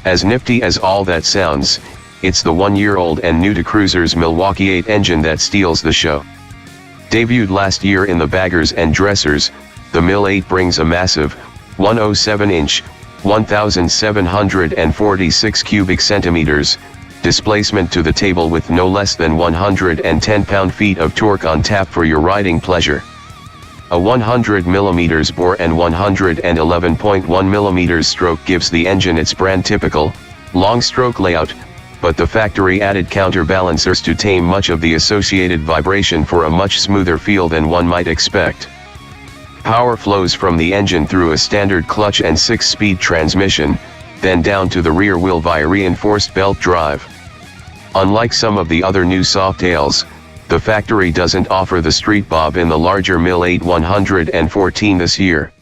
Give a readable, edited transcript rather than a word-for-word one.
As nifty as all that sounds, it's the 1-year-old and new-to-cruisers Milwaukee-Eight engine that steals the show. Debuted last year in the baggers and dressers, the Mil-8 brings a massive, 107-inch, 1,746 cubic centimeters, displacement to the table with no less than 110 pound-feet of torque on tap for your riding pleasure. A 100 mm bore and 111.1 mm stroke gives the engine its brand-typical, long-stroke layout, but the factory-added counterbalancers to tame much of the associated vibration for a much smoother feel than one might expect. Power flows from the engine through a standard clutch and 6-speed transmission, then down to the rear wheel via reinforced belt drive. Unlike some of the other new Softails, the factory doesn't offer the Street Bob in the larger Mil-8 114 this year.